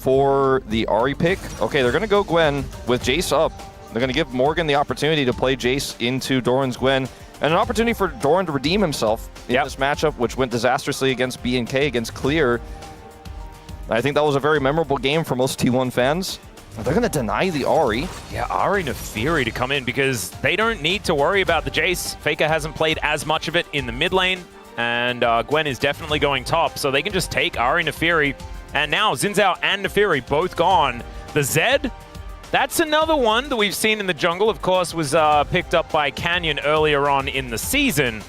for the Ahri pick. Okay, they're going to go Gwen with Jace up. They're going to give Morgan the opportunity to play Jace into Doran's Gwen, and an opportunity for Doran to redeem himself in this matchup, which went disastrously against B&K, against Clear. I think that was a very memorable game for most T1 fans. They're going to deny the Ahri. Yeah, Ahri Nefiri to come in because they don't need to worry about the Jace. Faker hasn't played as much of it in the mid lane, and Gwen is definitely going top, so they can just take Ahri Nefiri. And now Xin Zhao and Nefiri both gone. The Zed, that's another one that we've seen in the jungle. Of course, was picked up by Canyon earlier on in the season.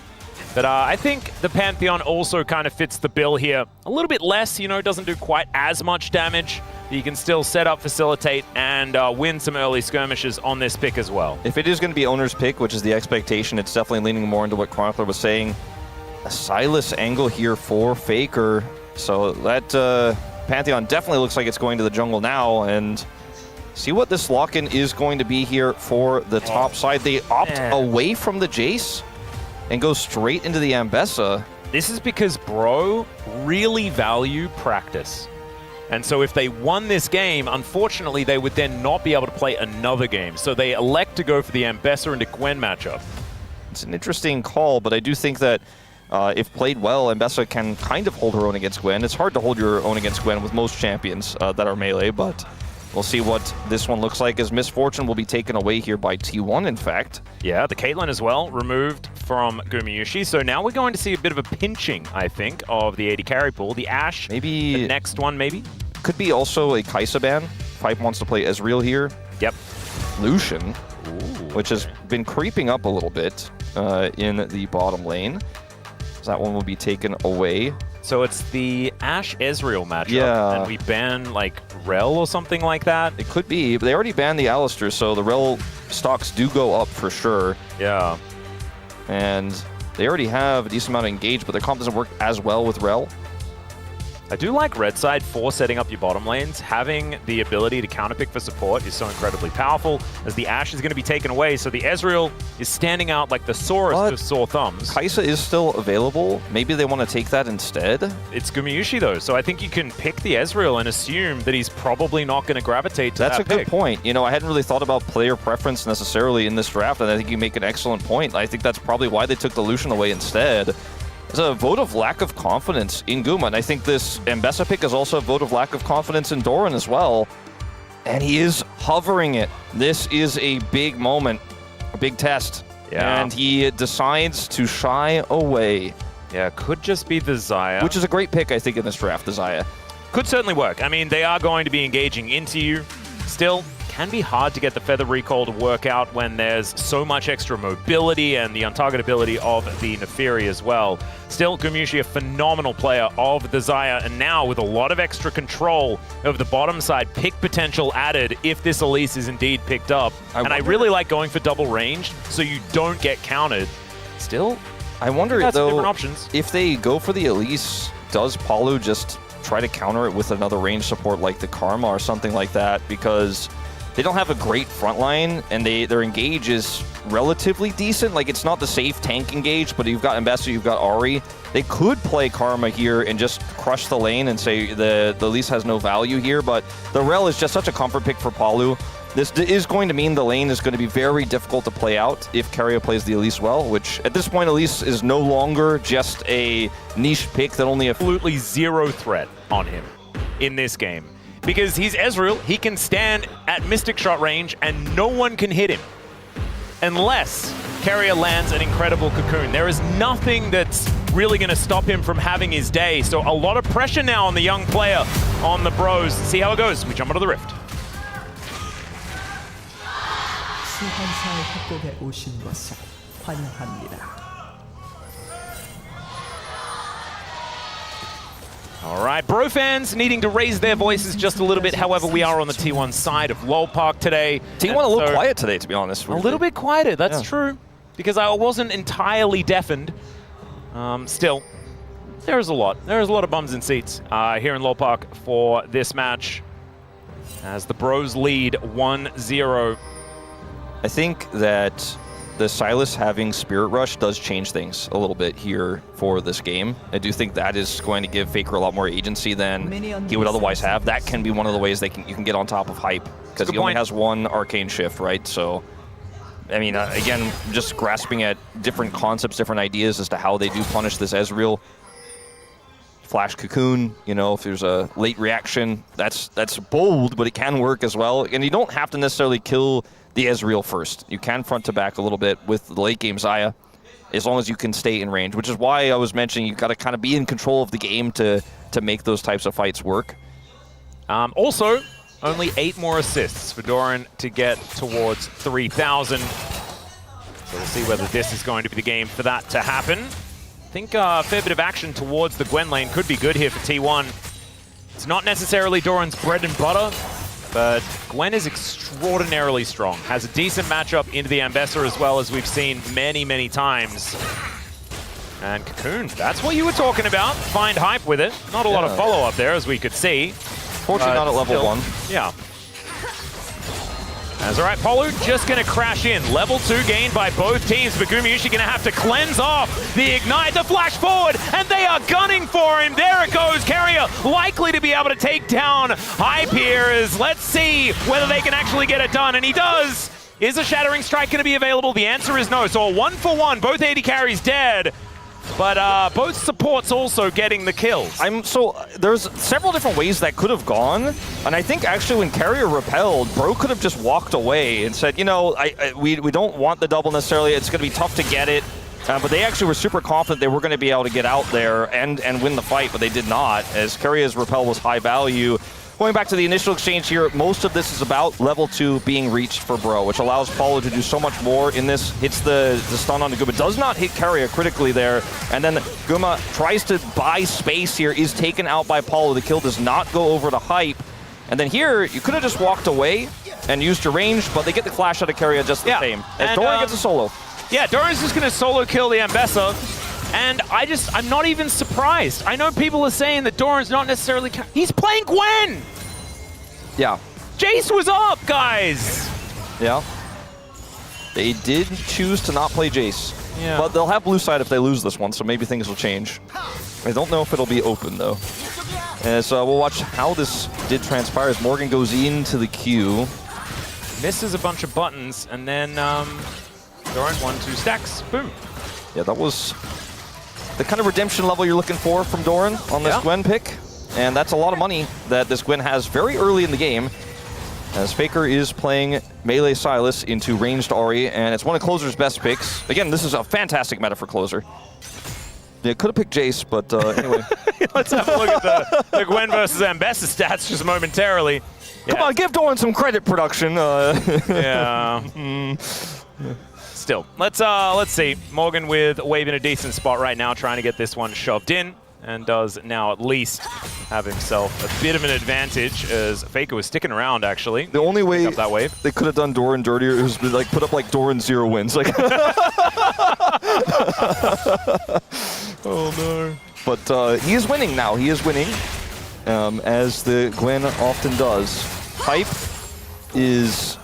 But I think the Pantheon also kind of fits the bill here. A little bit less, you know, doesn't do quite as much damage. But you can still set up, facilitate, and win some early skirmishes on this pick as well. If it is going to be Oner's pick, which is the expectation, it's definitely leaning more into what Chronicler was saying. A Silas angle here for Faker. So that Pantheon definitely looks like it's going to the jungle now. And see what this lock-in is going to be here for the top side. They opt away from the Jace and go straight into the Ambessa. This is because Bro really value practice. And so if they won this game, unfortunately, they would then not be able to play another game. So they elect to go for the Ambessa into Gwen matchup. It's an interesting call, but I do think that if played well, Ambessa can kind of hold her own against Gwen. It's hard to hold your own against Gwen with most champions that are melee, but we'll see what this one looks like, as Misfortune will be taken away here by T1, in fact. Yeah, the Caitlyn as well, removed from Gumayusi. So now we're going to see a bit of a pinching, I think, of the AD carry pool. The Ashe, maybe the next one, maybe? Could be also a Kai'Sa ban. Fipe wants to play Ezreal here. Yep. Lucian, which has been creeping up a little bit in the bottom lane. So that one will be taken away. So it's the Ashe Ezreal matchup, yeah, and we ban like Rel or something like that. It could be, but they already banned the Alistar, so the Rel stocks do go up for sure. Yeah, and they already have a decent amount of engage, but their comp doesn't work as well with Rel. I do like red side for setting up your bottom lanes. Having the ability to counterpick for support is so incredibly powerful, as the Ashe is going to be taken away, so the Ezreal is standing out like the sorest of sore thumbs. Kai'Sa is still available. Maybe they want to take that instead. It's Gumayusi though, so I think you can pick the Ezreal and assume that he's probably not going to gravitate to that pick. That's a good point. You know, I hadn't really thought about player preference necessarily in this draft, and I think you make an excellent point. I think that's probably why they took the Lucian away instead. It's a vote of lack of confidence in Guma, and I think this Ambessa pick is also a vote of lack of confidence in Doran as well. And he is hovering it. This is a big moment, a big test. Yeah. And he decides to shy away. Yeah, could just be the Xayah. Which is a great pick, I think, in this draft, the Xayah. Could certainly work. I mean, they are going to be engaging into you. Still, can be hard to get the Feather Recall to work out when there's so much extra mobility and the untargetability of the Nefiri as well. Still, Gumayusi, a phenomenal player of the Xayah, and now with a lot of extra control of the bottom side, pick potential added if this Elise is indeed picked up. I really like going for double ranged so you don't get countered. Still, I wonder though, different options. If they go for the Elise, does Palu just try to counter it with another range support like the Karma or something like that? Because they don't have a great front line, and their engage is relatively decent. Like, it's not the safe tank engage, but you've got Ambessa, you've got Ahri. They could play Karma here and just crush the lane and say the Elise has no value here, but the Rel is just such a comfort pick for Palu. This is going to mean the lane is going to be very difficult to play out if Keria plays the Elise well, which at this point Elise is no longer just a niche pick that only absolutely zero threat on him in this game. Because he's Ezreal, he can stand at Mystic Shot range and no one can hit him. Unless Keria lands an incredible cocoon. There is nothing that's really going to stop him from having his day. So a lot of pressure now on the young player, on the Bros. See how it goes. We jump onto the Rift. All right, Bro fans needing to raise their voices just a little bit. However, we are on the T1 side of LoL Park today. T1 a little quiet today, to be honest. A little bit quieter, that's true. Because I wasn't entirely deafened. Still, there's a lot. There's a lot of bums in seats here in LoL Park for this match. As the Bros lead 1-0. I think that the Sylas having Spirit Rush does change things a little bit here for this game. I do think that is going to give Faker a lot more agency than he would otherwise have. That can be one of the ways you can get on top of hype, because he only has one Arcane Shift, right? So, I mean, again, just grasping at different concepts, different ideas as to how they do punish this Ezreal. Flash Cocoon, you know, if there's a late reaction, that's bold, but it can work as well. And you don't have to necessarily kill the Ezreal first. You can front to back a little bit with the late game Xayah, as long as you can stay in range, which is why I was mentioning you've got to kind of be in control of the game to make those types of fights work. Also, only 8 more assists for Doran to get towards 3,000. So we'll see whether this is going to be the game for that to happen. I think a fair bit of action towards the Gwen lane could be good here for T1. It's not necessarily Doran's bread and butter, but Gwen is extraordinarily strong. Has a decent matchup into the Ambessa as well, as we've seen many, many times. And Cocoon, that's what you were talking about. Find hype with it. Not a lot of follow-up there, as we could see. Fortunately not at level 1. Yeah. That's all right, Polu just going to crash in. Level 2 gained by both teams, but Gumayusi going to have to cleanse off the Ignite, the flash forward, and they are gunning for him. There it goes. Keria likely to be able to take down Hype here. Let's see whether they can actually get it done, and he does. Is a Shattering Strike going to be available? The answer is no. So a 1-for-1, both AD carries dead. But both supports also getting the kills. So there's several different ways that could have gone, and I think actually when Keria repelled, Bro could have just walked away and said, you know, we don't want the double necessarily. It's going to be tough to get it, but they actually were super confident they were going to be able to get out there and win the fight, but they did not, as Keria's repel was high value. Going back to the initial exchange here, most of this is about level 2 being reached for Bro, which allows Paulo to do so much more in this. Hits the stun on the Guma, does not hit Keria critically there, and then Guma tries to buy space here, is taken out by Paulo. The kill does not go over to Hype. And then here, you could have just walked away and used your range, but they get the flash out of Keria just the same. As Doran gets a solo. Yeah, Doran's just going to solo kill the Ambessa. And I'm not even surprised. I know people are saying that Doran's not necessarily... He's playing Gwen! Yeah. Jace was up, guys! Yeah. They did choose to not play Jace. Yeah. But they'll have blue side if they lose this one, so maybe things will change. I don't know if it'll be open, though. So we'll watch how this did transpire as Morgan goes into the queue. Misses a bunch of buttons, and then Doran 1-2 stacks. Boom. Yeah, that was the kind of redemption level you're looking for from Doran on this Gwen pick. And that's a lot of money that this Gwen has very early in the game, as Faker is playing melee Sylas into ranged Ahri, and it's one of Closer's best picks. Again, this is a fantastic meta for Closer. Yeah, could have picked Jace, but anyway. Let's have a look at the Gwen versus Ambessa stats just momentarily. Come on, give Doran some credit, production. Yeah. Still, let's see. Morgan with Wave in a decent spot right now, trying to get this one shoved in, and does now at least have himself a bit of an advantage, as Faker was sticking around, actually. The only way that wave. They could have done Doran dirtier is like put up like Doran 0 wins. Like oh no. But he is winning now. He is winning, as the Gwen often does. Hype is,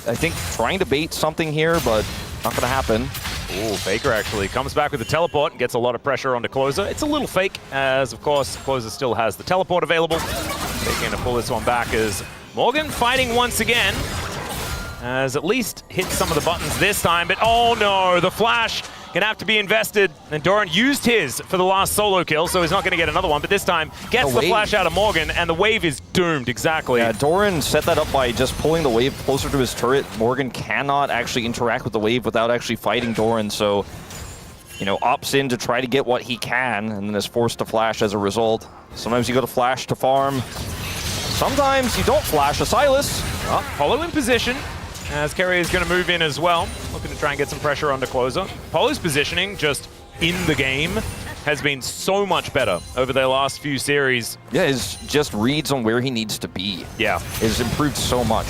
I think, trying to bait something here, but not going to happen. Ooh, Faker actually comes back with the teleport and gets a lot of pressure onto Closer. It's a little fake, as of course Closer still has the teleport available. Faking to pull this one back as Morgan fighting once again. Has at least hit some of the buttons this time, but oh no, the flash gonna have to be invested. And Doran used his for the last solo kill, so he's not gonna get another one, but this time gets the flash out of Morgan, and the wave is doomed, exactly. Yeah, Doran set that up by just pulling the wave closer to his turret. Morgan cannot actually interact with the wave without actually fighting Doran, so, you know, opts in to try to get what he can, and then is forced to flash as a result. Sometimes you go to flash to farm. Sometimes you don't flash a Sylas. Polo in position, as Keria is going to move in as well, looking to try and get some pressure onto Closer. Polo's positioning just in the game has been so much better over their last few series. Yeah, his just reads on where he needs to be. Yeah. Has improved so much.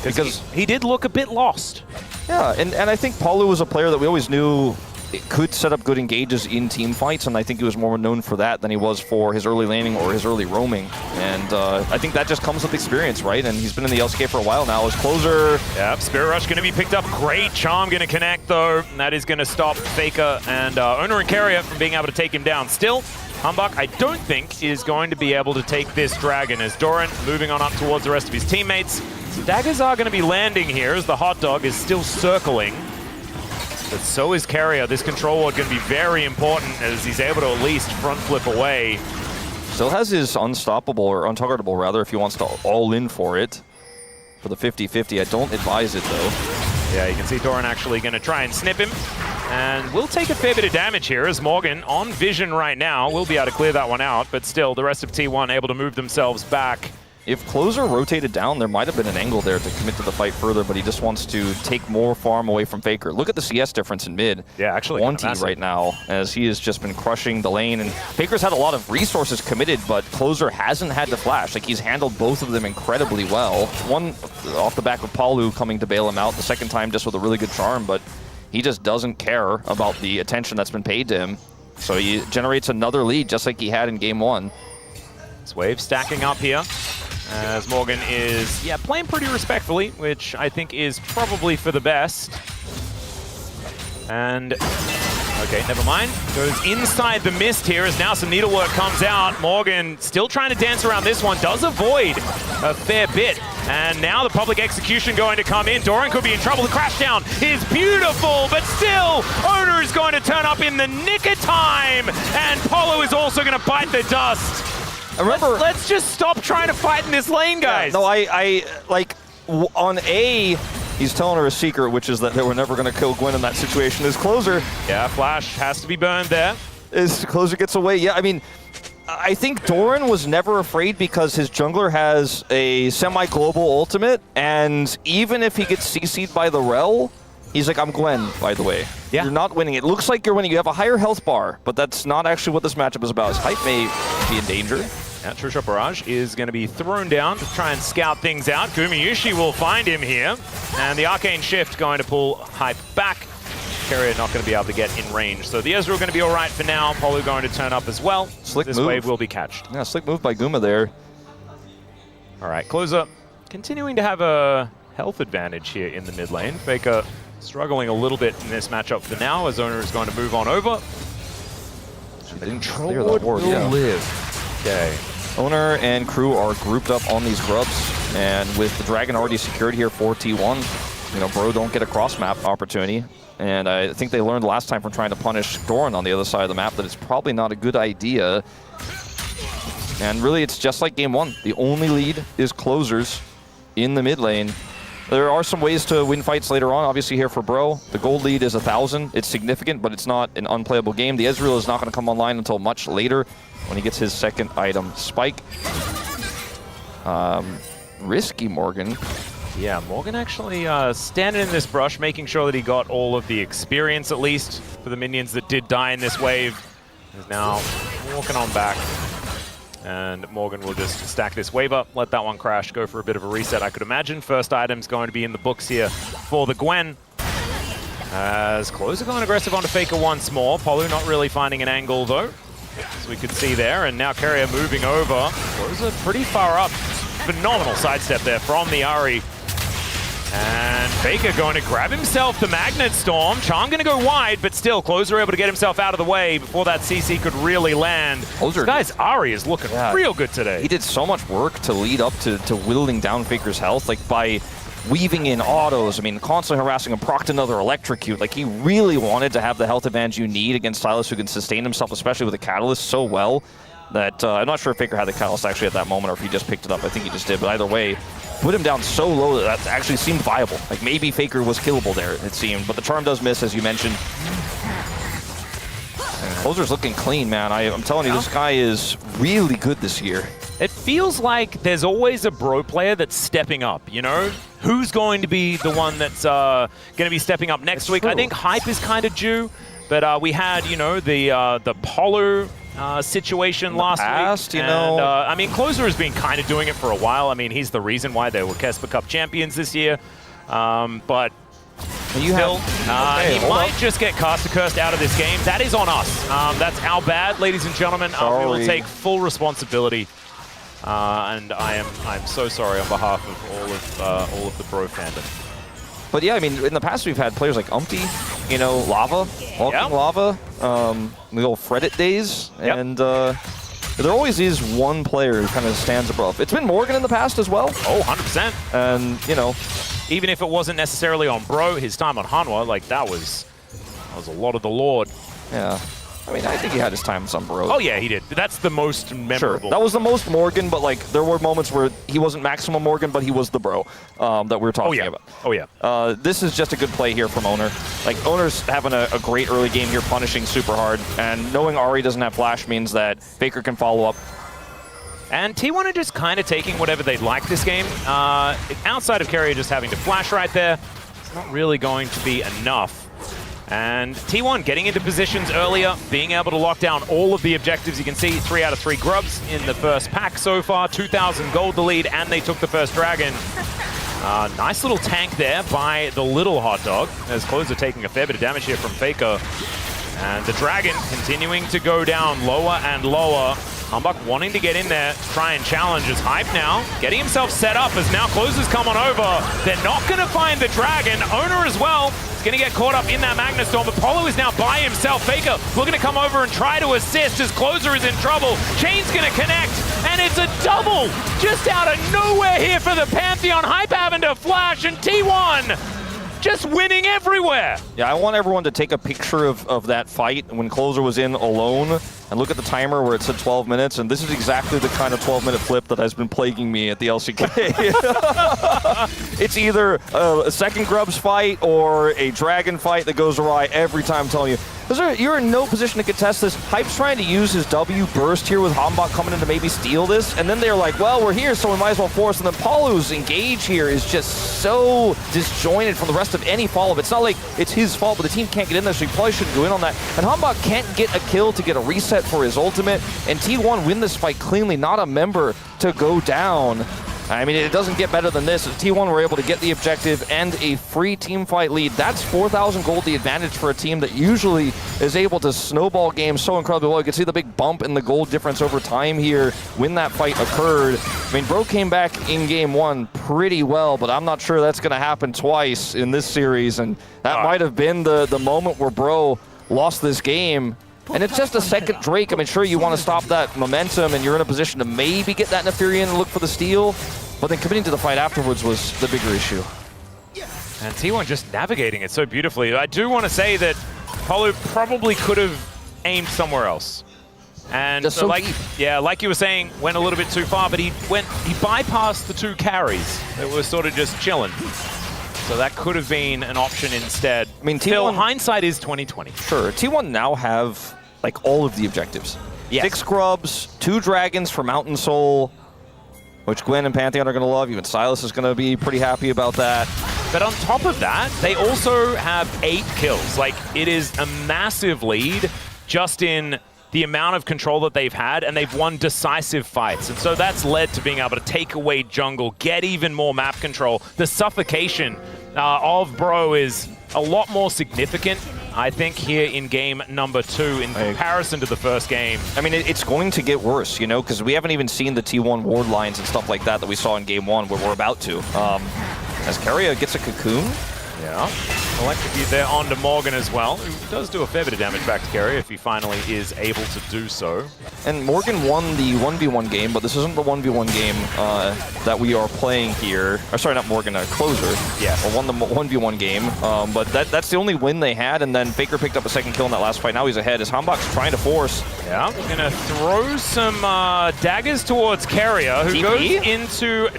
Because he did look a bit lost. Yeah, and I think Paulo was a player that we always knew it could set up good engages in team fights, and I think he was more known for that than he was for his early laning or his early roaming. And I think that just comes with experience, right? And he's been in the LCK for a while now. His closer... Yep, Spirit Rush going to be picked up. Great Charm going to connect, though. And that is going to stop Faker and Oner and Keria from being able to take him down. Still, Humbug, I don't think, is going to be able to take this Dragon, as Doran moving on up towards the rest of his teammates. So daggers are going to be landing here as the Hot Dog is still circling. But so is Keria. This control ward going to be very important as he's able to at least front flip away. Still has his unstoppable, or untargetable rather, if he wants to all in for it. For the 50-50, I don't advise it though. Yeah, you can see Doran actually going to try and snip him. And we'll take a fair bit of damage here as Morgan on vision right now. We'll be able to clear that one out, but still the rest of T1 able to move themselves back. If Closer rotated down, there might have been an angle there to commit to the fight further, but he just wants to take more farm away from Faker. Look at the CS difference in mid. Yeah, actually 1T right now, as he has just been crushing the lane. And Faker's had a lot of resources committed, but Closer hasn't had to flash. Like, he's handled both of them incredibly well. One off the back of Palu coming to bail him out, the second time just with a really good charm, but he just doesn't care about the attention that's been paid to him. So he generates another lead just like he had in game 1. This wave stacking up here. As Morgan is, yeah, playing pretty respectfully, which I think is probably for the best. And, okay, never mind. Goes inside the mist here as now some needlework comes out. Morgan still trying to dance around this one, does avoid a fair bit. And now the public execution going to come in. Doran could be in trouble. The crash down is beautiful, but still, Oner is going to turn up in the nick of time. And Polo is also going to bite the dust. Remember, let's just stop trying to fight in this lane, guys. Yeah, no, I like, on A, he's telling her a secret, which is that they were never going to kill Gwen in that situation. His Closer... Yeah, Flash has to be burned there. His Closer gets away. Yeah, I mean, I think Doran was never afraid because his jungler has a semi-global ultimate, and even if he gets CC'd by the Rel, he's like, I'm Gwen, by the way. Yeah. You're not winning. It looks like you're winning. You have a higher health bar, but that's not actually what this matchup is about. His hype may be in danger. Yeah, True Shot Barrage is going to be thrown down to try and scout things out. Gumayusi will find him here. And the Arcane Shift going to pull hype back. Keria not going to be able to get in range. So the Ezreal going to be all right for now. Polu going to turn up as well. Slick this move. wave will be catched. Yeah, slick move by Guma there. All right, Closer continuing to have a health advantage here in the mid lane. Faker struggling a little bit in this matchup for now as Oner is going to move on over. They didn't clear that ward, yeah. Live. Okay. Oner and crew are grouped up on these grubs, and with the Dragon already secured here for T1, you know, Bro don't get a cross-map opportunity. And I think they learned last time from trying to punish Doran on the other side of the map that it's probably not a good idea. And really, it's just like game 1. The only lead is Closers in the mid lane. There are some ways to win fights later on, obviously here for Bro. The gold lead is 1,000. It's significant, but it's not an unplayable game. The Ezreal is not going to come online until much later when he gets his second item, Spike. Risky Morgan. Yeah, Morgan actually standing in this brush, making sure that he got all of the experience, at least, for the minions that did die in this wave. He's now walking on back. And Morgan will just stack this wave up, let that one crash, go for a bit of a reset, I could imagine. First item's going to be in the books here for the Gwen. As Closer going aggressive onto Faker once more. Polu not really finding an angle, though, as we could see there. And now Keria moving over. Closer pretty far up. Phenomenal sidestep there from the Ahri. And Faker going to grab himself the Magnet Storm. Charm going to go wide, but still, Closer able to get himself out of the way before that CC could really land. This guy's Ahri is looking real good today. He did so much work to lead up to whittling down Faker's health, like by weaving in autos. I mean, constantly harassing him, procced another electrocute. Like, he really wanted to have the health advantage you need against Sylas, who can sustain himself, especially with a Catalyst, so well that I'm not sure if Faker had the Catalyst actually at that moment or if he just picked it up. I think he just did, but either way, put him down so low that actually seemed viable. Like, maybe Faker was killable there, it seemed, but the charm does miss, as you mentioned. And Closer's looking clean, man. I'm telling you, this guy is really good this year. It feels like there's always a Bro player that's stepping up, you know? Who's going to be the one that's going to be stepping up next week? I think hype is kind of due, but we had, you know, the Polo situation last week. You know. I mean, Closer has been kind of doing it for a while. I mean, he's the reason why they were Kesper Cup champions this year. But You Still, have, he might just get Caster Cursed out of this game. That is on us. That's our bad, ladies and gentlemen. We will take full responsibility. And I'm so sorry on behalf of all of the bro fandom. But yeah, I mean, in the past we've had players like Umpty, you know, Lava, Walking Lava, the old Fredit days, and there always is one player who kind of stands above. It's been Morgan in the past as well. Oh, 100%. And, you know, even if it wasn't necessarily on Bro, his time on Hanwha, like that was a lot of the Lord. Yeah. I mean, I think he had his time some Bro. Oh yeah, he did. That's the most memorable. Sure. That was the most Morgan, but like there were moments where he wasn't maximum Morgan, but he was the Bro that we were talking about. Oh yeah. This is just a good play here from Oner. Like Oner's having a great early game here, punishing super hard, and knowing Ahri doesn't have flash means that Faker can follow up. And T1 are just kind of taking whatever they'd like this game. Outside of Keria just having to flash right there, it's not really going to be enough. And T1 getting into positions earlier, being able to lock down all of the objectives. You can see 3 out of 3 grubs in the first pack so far. 2,000 gold the lead, and they took the first dragon. Nice little tank there by the little hot dog, as Closer taking a fair bit of damage here from Faker. And the dragon continuing to go down lower and lower. Humbug wanting to get in there, try and challenge his Hype now, getting himself set up as now Closer's come on over. They're not going to find the dragon. Oner as well is going to get caught up in that Magna Storm. Apollo is now by himself. Faker looking to come over and try to assist as Closer is in trouble. Chain's going to connect, and it's a double just out of nowhere here for the Pantheon. Hype having to flash, and T1 just winning everywhere. Yeah, I want everyone to take a picture of that fight when Closer was in alone and look at the timer where it said 12 minutes, and this is exactly the kind of 12-minute flip that has been plaguing me at the LCK. It's either a second Grubs fight or a Dragon fight that goes awry every time, I'm telling you. You're in no position to contest this. Hype's trying to use his W burst here with Hambak coming in to maybe steal this, and then they're like, well, we're here, so we might as well force. And then Palu's engage here is just so disjointed from the rest of any follow-up. It's not like it's his fault, but the team can't get in there, so he probably shouldn't go in on that. And Hambak can't get a kill to get a reset for his ultimate, and T1 win this fight cleanly, not a member to go down. I mean, it doesn't get better than this. T1 were able to get the objective and a free team fight lead. That's 4,000 gold, the advantage for a team that usually is able to snowball games so incredibly well. You can see the big bump in the gold difference over time here when that fight occurred. I mean, Bro came back in game 1 pretty well, but I'm not sure that's going to happen twice in this series, and that might have been the moment where Bro lost this game. And it's just a second Drake. I mean, sure, you want to stop that momentum, and you're in a position to maybe get that Nefarian and look for the steal, but then committing to the fight afterwards was the bigger issue. And T1 just navigating it so beautifully. I do want to say that Polu probably could have aimed somewhere else. And just so like, deep. Yeah, like you were saying, went a little bit too far, but he bypassed the 2 carries that were sort of just chilling. So that could have been an option instead. I mean, T1, hindsight is 2020. Sure, T1 now have like all of the objectives. Yes. 6 Grubs, 2 Dragons for Mountain Soul, which Gwen and Pantheon are going to love. Even Silas is going to be pretty happy about that. But on top of that, they also have 8 kills. Like, it is a massive lead just in the amount of control that they've had, and they've won decisive fights. And so that's led to being able to take away jungle, get even more map control. The suffocation of Bro is a lot more significant, I think, here in game number 2 in comparison to the first game. I mean, it's going to get worse, you know, because we haven't even seen the T1 ward lines and stuff like that we saw in game 1, where we're about to. As Keria gets a cocoon. Yeah, electrocute there onto Morgan as well, who does do a fair bit of damage back to Keria if he finally is able to do so. And Morgan won the 1v1 game, but this isn't the 1v1 game that we are playing here. Or sorry, not Morgan, Closer. Yes. Won the 1v1 game, but that's the only win they had, and then Faker picked up a second kill in that last fight. Now he's ahead as Hambak's trying to force. Yeah, we're gonna throw some daggers towards Keria, who goes into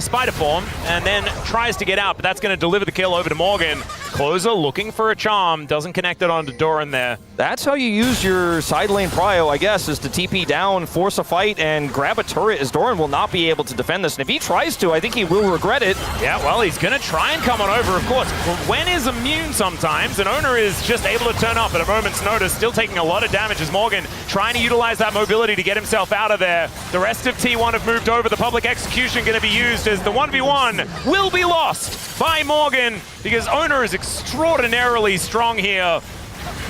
Spider Form, and then tries to get out, but that's going to deliver the kill over to Morgan. Closer looking for a charm, doesn't connect it onto Doran there. That's how you use your side lane prio, I guess, is to TP down, force a fight, and grab a turret, as Doran will not be able to defend this. And if he tries to, I think he will regret it. Yeah, well, he's going to try and come on over, of course. Gwen is immune sometimes, and Oner is just able to turn up at a moment's notice, still taking a lot of damage as Morgan trying to utilize that mobility to get himself out of there. The rest of T1 have moved over. The public execution going to be used as the 1v1 will be lost by Morgan because Oner is extraordinarily strong here.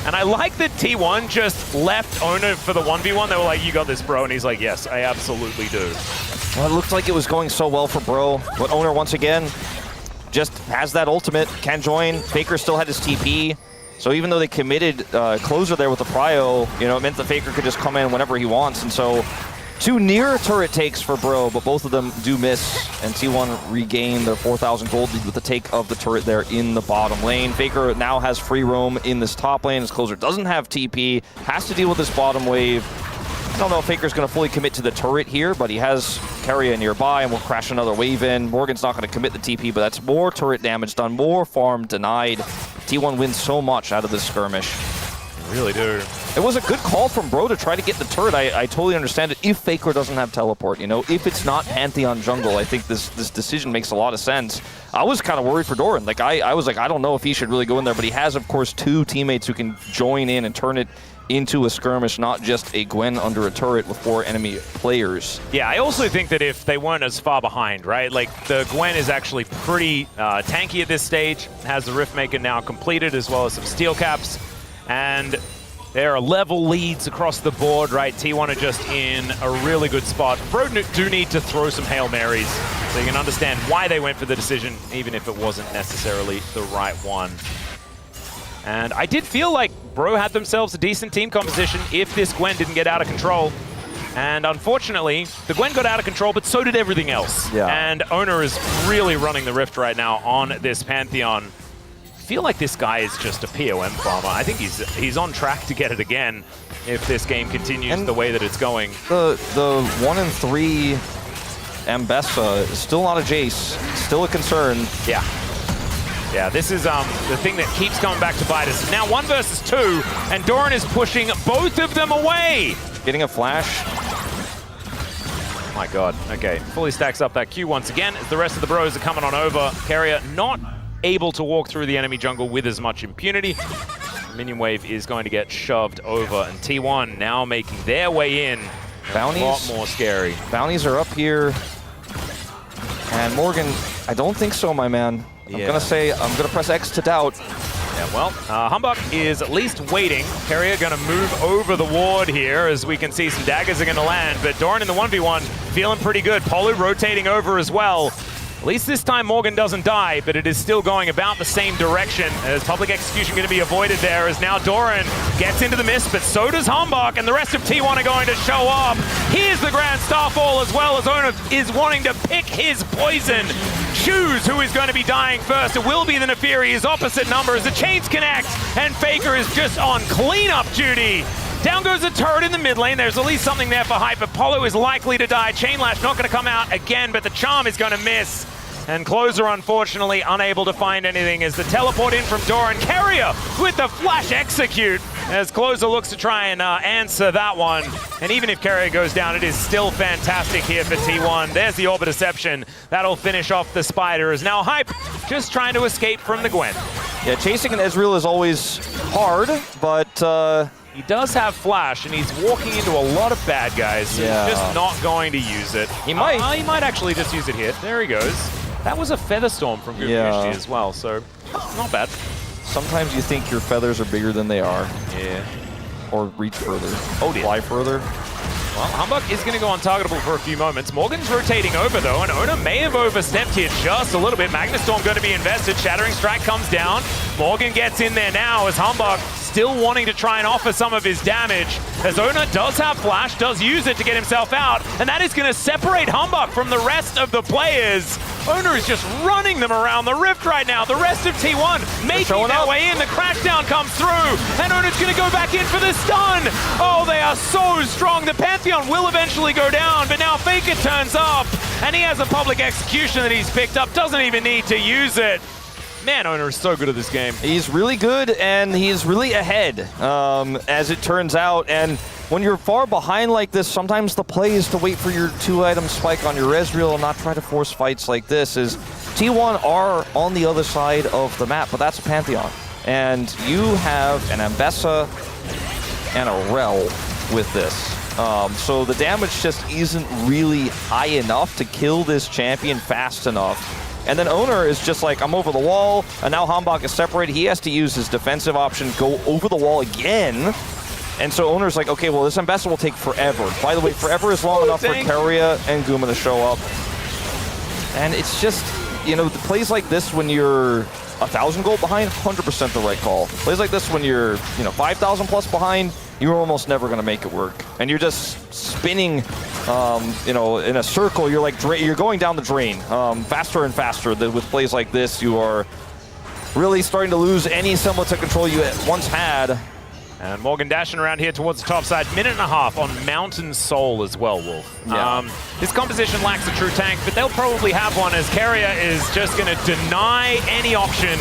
And I like that T1 just left Oner for the 1v1. They were like, you got this, bro. And he's like, yes, I absolutely do. Well, it looked like it was going so well for Bro, but Oner once again just has that ultimate, can join. Faker still had his TP. So even though they committed closer there with the prio, you know, it meant the Faker could just come in whenever he wants. And so 2 near turret takes for Bro, but both of them do miss. And T1 regain their 4,000 gold lead with the take of the turret there in the bottom lane. Faker now has free roam in this top lane. His closer doesn't have TP, has to deal with this bottom wave. I don't know if Faker's going to fully commit to the turret here, but he has Keria nearby and will crash another wave in. Morgan's not going to commit the TP, but that's more turret damage done, more farm denied. T1 wins so much out of this skirmish. Really do. It was a good call from Bro to try to get the turret. I totally understand it if Faker doesn't have teleport, you know? If it's not Pantheon jungle, I think this decision makes a lot of sense. I was kind of worried for Doran. Like, I was like, I don't know if he should really go in there, but he has, of course, 2 teammates who can join in and turn it into a skirmish, not just a Gwen under a turret with 4 enemy players. Yeah, I also think that if they weren't as far behind, right? Like, the Gwen is actually pretty tanky at this stage, has the Riftmaker now completed, as well as some steel caps, and there are level leads across the board, right? T1 are just in a really good spot. Bro do need to throw some Hail Marys so you can understand why they went for the decision, even if it wasn't necessarily the right one. And I did feel like Bro had themselves a decent team composition if this Gwen didn't get out of control. And unfortunately, the Gwen got out of control, but so did everything else. Yeah. And Oner is really running the Rift right now on this Pantheon. I feel like this guy is just a POM farmer. I think he's on track to get it again if this game continues and the way that it's going. The 1 and 3 Ambessa is still not a Jace, still a concern. Yeah. Yeah, this is the thing that keeps coming back to bite us. Now 1 versus 2, and Doran is pushing both of them away. Getting a flash. Oh my god. Okay, fully stacks up that Q once again as the rest of the bros are coming on over. Keria not able to walk through the enemy jungle with as much impunity. The minion wave is going to get shoved over, and T1 now making their way in. Bounties. A lot more scary. Bounties are up here. And Morgan, I don't think so, my man. I'm gonna press X to doubt. Yeah, well, Humbug is at least waiting. Keria gonna move over the ward here, as we can see some daggers are gonna land, but Doran in the 1v1 feeling pretty good. Polu rotating over as well. At least this time Morgan doesn't die, but it is still going about the same direction. As public execution going to be avoided there, as now Doran gets into the mist, but so does Humbug, and the rest of T1 are going to show up. Here's the Grand Starfall, as well as Oner is wanting to pick his poison. Choose who is going to be dying first. It will be the Neferi, his opposite number, as the chains connect, and Faker is just on cleanup duty. Down goes a turret in the mid lane. There's at least something there for hype, but Polo is likely to die. Chainlash not going to come out again, but the charm is going to miss. And Closer, unfortunately, unable to find anything as the teleport in from Doran. Keria with the flash execute as Closer looks to try and answer that one. And even if Keria goes down, it is still fantastic here for T1. There's the Orb of Deception. That'll finish off the Spider. Is now Hype just trying to escape from the Gwen. Yeah, chasing an Ezreal is always hard, but... he does have flash, and he's walking into a lot of bad guys, so he's just not going to use it. He might. He might actually just use it here. There he goes. That was a Featherstorm from Gumayusi as well, so not bad. Sometimes you think your feathers are bigger than they are. Yeah. Or reach further. Oh dear. Fly further. Well, Humbug is going to go untargetable for a few moments. Morgan's rotating over, though, and Oner may have overstepped here just a little bit. Magnastorm going to be invested. Shattering Strike comes down. Morgan gets in there now as Humbug still wanting to try and offer some of his damage. As Oner does have flash, does use it to get himself out, and that is going to separate Humbug from the rest of the players. Oner is just running them around the rift right now. The rest of T1 making their way in. The crashdown comes through, and Oner's going to go back in for the stun. Oh, they are so strong. The Pantheon will eventually go down, but now Faker turns up, and he has a public execution that he's picked up. Doesn't even need to use it. Man, Oner is so good at this game. He's really good, and he's really ahead, as it turns out. And when you're far behind like this, sometimes the play is to wait for your 2-item spike on your Ezreal and not try to force fights like this. Is T1 are on the other side of the map, but that's a Pantheon. And you have an Ambessa and a Rel with this. So the damage just isn't really high enough to kill this champion fast enough. And then Oner is just like, I'm over the wall, and now Hambach is separated. He has to use his defensive option, go over the wall again. And so Oner's like, okay, well, this Ambessa will take forever. By the way, forever is long enough for Keria and Guma to show up. And it's just, you know, plays like this when you're 1,000 gold behind, 100% the right call. Plays like this when you're, 5,000 plus behind, you're almost never going to make it work. And you're just spinning, in a circle. You're like, you're going down the drain faster and faster. With plays like this, you are really starting to lose any semblance of control you once had. And Morgan dashing around here towards the top side. Minute and a half on Mountain Soul as well, Wolf. Yeah. This composition lacks a true tank, but they'll probably have one as Keria is just going to deny any option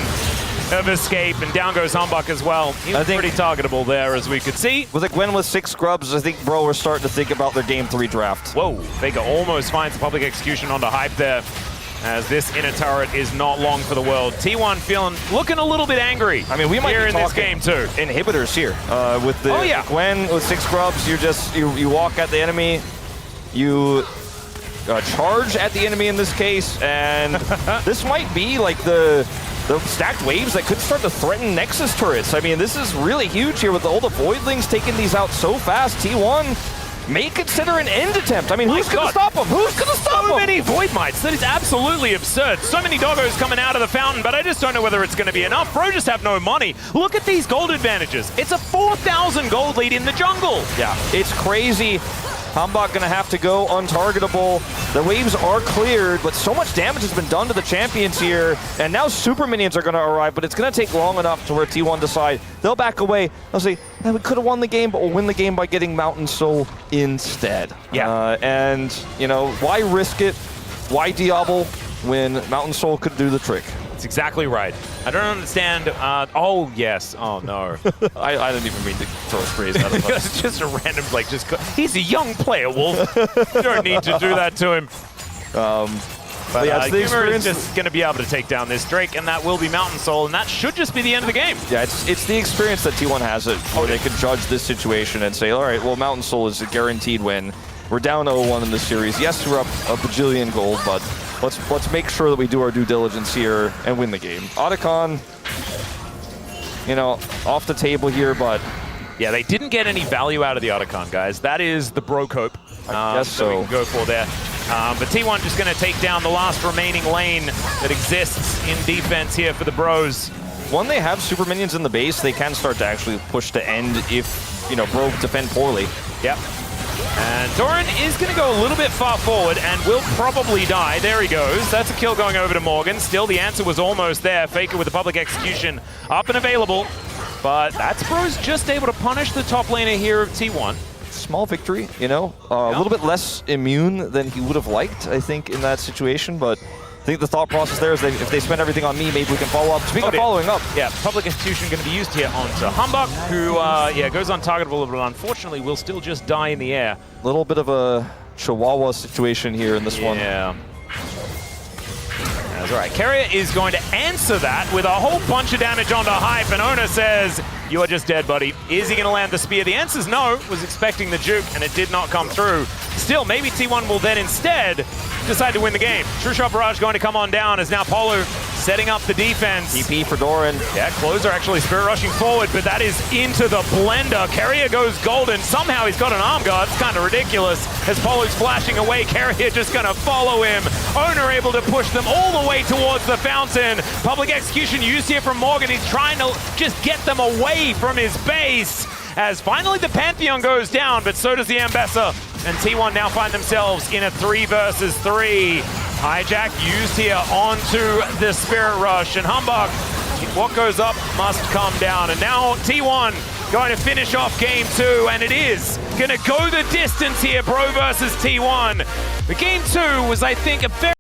of escape. And down goes Hambach as well. He was pretty targetable there, as we could see. With like Gwen with 6 scrubs, I think, bro, we're starting to think about their Game 3 draft. Whoa, Vega almost finds the public execution onto Hype there, as this inner turret is not long for the world. T1 looking a little bit angry. I mean, we might here be in this game too. Inhibitors here with the Gwen with 6 scrubs. You walk at the enemy, you charge at the enemy in this case, and this might be like the stacked waves that could start to threaten Nexus turrets. I mean, this is really huge here with all the Voidlings taking these out so fast. T1 may consider an end attempt. I mean, who's going to stop him? Who's going to stop him? So many Void Mites. That is absolutely absurd. So many doggos coming out of the fountain, but I just don't know whether it's going to be enough. Bro just have no money. Look at these gold advantages. It's a 4,000 gold lead in the jungle. Yeah, it's crazy. Hambach going to have to go untargetable. The waves are cleared, but so much damage has been done to the champions here. And now super minions are going to arrive, but it's going to take long enough to where T1 decide. They'll back away. They'll say, we could have won the game, but we'll win the game by getting Mountain Soul instead. Yeah. And, why risk it? Why Diablo when Mountain Soul could do the trick? That's exactly right. I don't understand. Oh, yes. Oh, no. I didn't even mean to throw a phrase out of us. It's just a random, he's a young player, Wolf. You don't need to do that to him. But yeah, it's the experience. Is just going to be able to take down this Drake, and that will be Mountain Soul, and that should just be the end of the game. Yeah, it's the experience that T1 has where they can judge this situation and say, all right, well, Mountain Soul is a guaranteed win. We're down 0-1 in this series. Yes, we're up a bajillion gold, but let's make sure that we do our due diligence here and win the game. Otacon, off the table here, but yeah, they didn't get any value out of the Otacon, guys. That is the bro cope. I guess so. We can go for there. But T1 just going to take down the last remaining lane that exists in defense here for the bros. When they have super minions in the base, they can start to actually push to end if, bro defend poorly. Yep. And Doran is going to go a little bit far forward and will probably die. There he goes. That's a kill going over to Morgan. Still, the answer was almost there. Faker with the public execution up and available. But that's Bro's just able to punish the top laner here of T1. Small victory, a little bit less immune than he would have liked, I think, in that situation. But I think the thought process there is that if they spend everything on me, maybe we can follow up. Speaking of following up. Yeah, public execution going to be used here onto Hambach, who, goes untargetable, but unfortunately will still just die in the air. A little bit of a Chihuahua situation here in this one. Yeah. That's right. Keria is going to answer that with a whole bunch of damage onto Hype, and Oner says, you are just dead, buddy. Is he going to land the spear? The answer's no. Was expecting the juke, and it did not come through. Still, maybe T1 will then instead decide to win the game. True Shot Barrage going to come on down as now Polo setting up the defense. TP for Doran. Yeah, Closer actually spirit rushing forward, but that is into the blender. Keria goes golden. Somehow he's got an arm guard. It's kind of ridiculous as Polo's flashing away. Keria just going to follow him. Oner able to push them all the way towards the fountain. Public execution used here from Morgan. He's trying to just get them away from his base. As finally the Pantheon goes down, but so does the Ambessa. And T1 now find themselves in a 3 versus 3. Hijack used here onto the Spirit Rush. And Hambach, what goes up must come down. And now T1 going to finish off game 2. And it is going to go the distance here, bro versus T1. But game 2 was, I think, a very